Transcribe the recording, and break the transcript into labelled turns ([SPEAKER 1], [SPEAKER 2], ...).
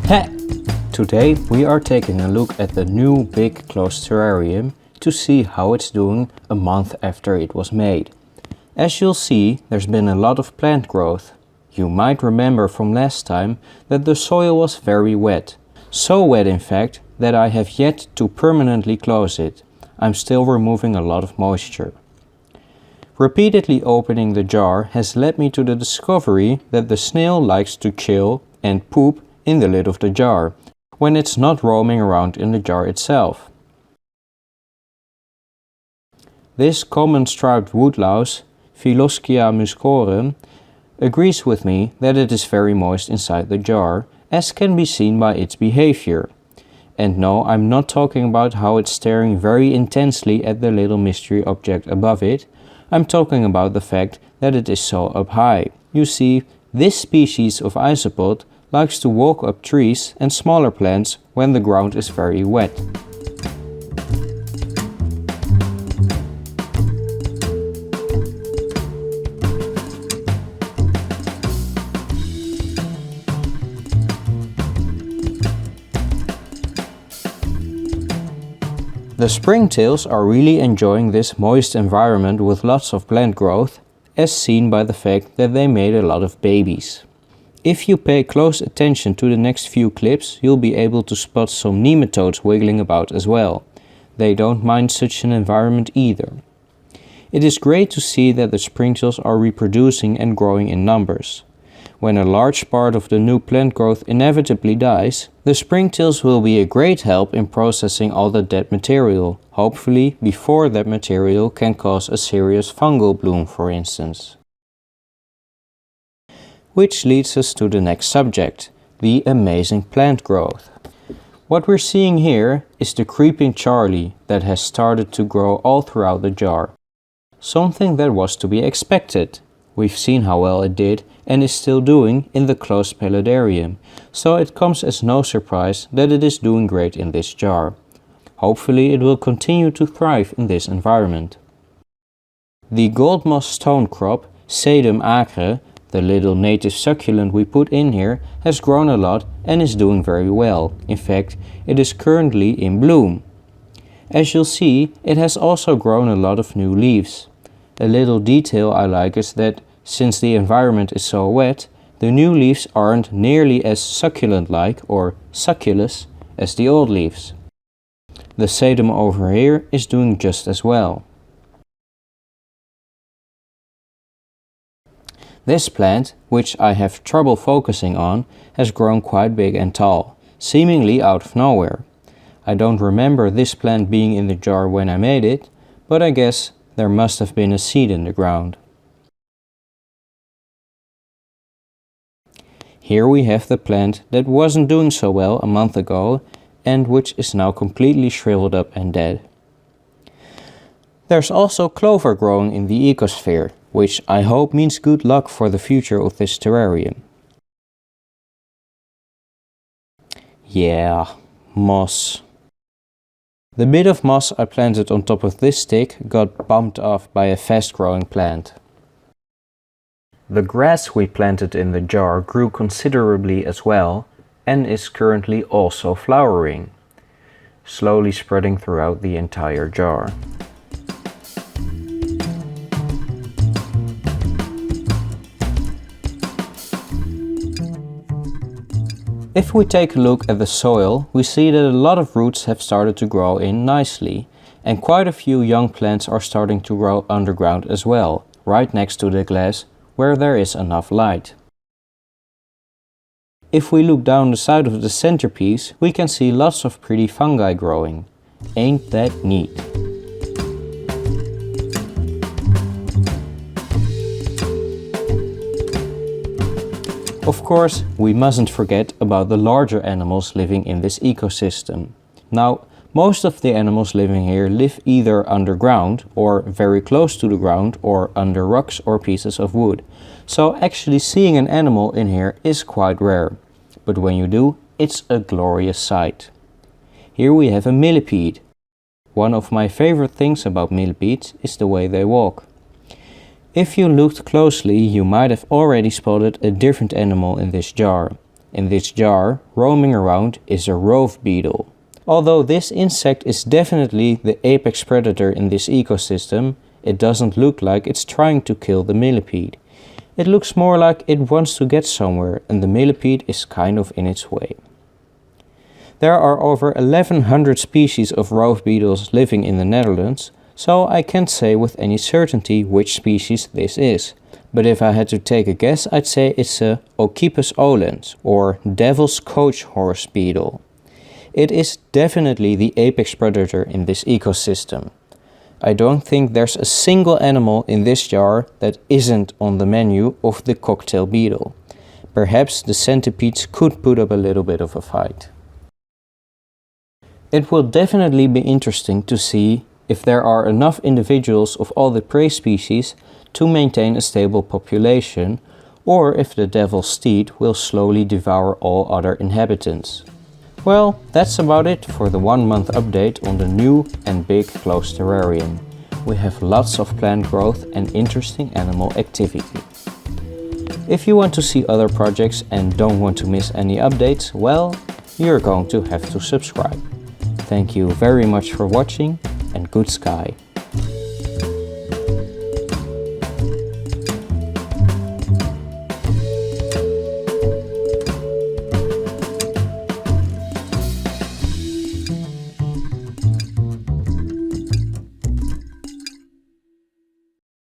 [SPEAKER 1] Ha! Today we are taking a look at the new big closed terrarium to see how it's doing a month after it was made. As you'll see, there's been a lot of plant growth. You might remember from last time that the soil was very wet. So wet in fact that I have yet to permanently close it. I'm still removing a lot of moisture. Repeatedly opening the jar has led me to the discovery that the snail likes to chill and poop in the lid of the jar, when it's not roaming around in the jar itself. This common striped woodlouse, Philoschia muscorum, agrees with me that it is very moist inside the jar, as can be seen by its behavior. And no, I'm not talking about how it's staring very intensely at the little mystery object above it. I'm talking about the fact that it is so up high. You see, this species of isopod likes to walk up trees and smaller plants when the ground is very wet. The Springtails are really enjoying this moist environment with lots of plant growth, as seen by the fact that they made a lot of babies. If you pay close attention to the next few clips, you'll be able to spot some nematodes wiggling about as well. They don't mind such an environment either. It is great to see that the Springtails are reproducing and growing in numbers. When a large part of the new plant growth inevitably dies, the Springtails will be a great help in processing all the dead material, hopefully before that material can cause a serious fungal bloom, for instance. Which leads us to the next subject, the amazing plant growth. What we're seeing here is the creeping Charlie that has started to grow all throughout the jar. Something that was to be expected. We've seen how well it did and is still doing in the closed paludarium, so it comes as no surprise that it is doing great in this jar. Hopefully it will continue to thrive in this environment. The gold moss stone crop, Sedum acre, the little native succulent we put in here, has grown a lot and is doing very well. In fact, it is currently in bloom. As you'll see, it has also grown a lot of new leaves. A little detail I like is that since the environment is so wet, the new leaves aren't nearly as succulent-like or succulous as the old leaves. The sedum over here is doing just as well. This plant, which I have trouble focusing on, has grown quite big and tall, seemingly out of nowhere. I don't remember this plant being in the jar when I made it, but I guess there must have been a seed in the ground. Here we have the plant that wasn't doing so well a month ago and which is now completely shriveled up and dead. There's also clover growing in the ecosphere, which I hope means good luck for the future of this terrarium. Yeah, moss. The bit of moss I planted on top of this stick got bumped off by a fast-growing plant. The grass we planted in the jar grew considerably as well and is currently also flowering, slowly spreading throughout the entire jar. If we take a look at the soil, we see that a lot of roots have started to grow in nicely, and quite a few young plants are starting to grow underground as well, right next to the glass where there is enough light. If we look down the side of the centerpiece, we can see lots of pretty fungi growing. Ain't that neat? Of course, we mustn't forget about the larger animals living in this ecosystem. Now, most of the animals living here live either underground or very close to the ground or under rocks or pieces of wood. So actually seeing an animal in here is quite rare. But when you do, it's a glorious sight. Here we have a millipede. One of my favorite things about millipedes is the way they walk. If you looked closely, you might have already spotted a different animal in this jar. in this jar, roaming around, is a rove beetle. Although this insect is definitely the apex predator in this ecosystem, it doesn't look like it's trying to kill the millipede. It looks more like it wants to get somewhere and the millipede is kind of in its way. There are over 1100 species of rove beetles living in the Netherlands, so I can't say with any certainty which species this is. But if I had to take a guess, I'd say it's a Ocypus olens, or devil's coach horse beetle. It is definitely the apex predator in this ecosystem. I don't think there's a single animal in this jar that isn't on the menu of the cocktail beetle. Perhaps the centipedes could put up a little bit of a fight. It will definitely be interesting to see if there are enough individuals of all the prey species to maintain a stable population, or if the devil's steed will slowly devour all other inhabitants. Well, that's about it for the 1 month update on the new and big closed terrarium. We have lots of plant growth and interesting animal activity. If you want to see other projects and don't want to miss any updates, well, you're going to have to subscribe. Thank you very much for watching and good sky.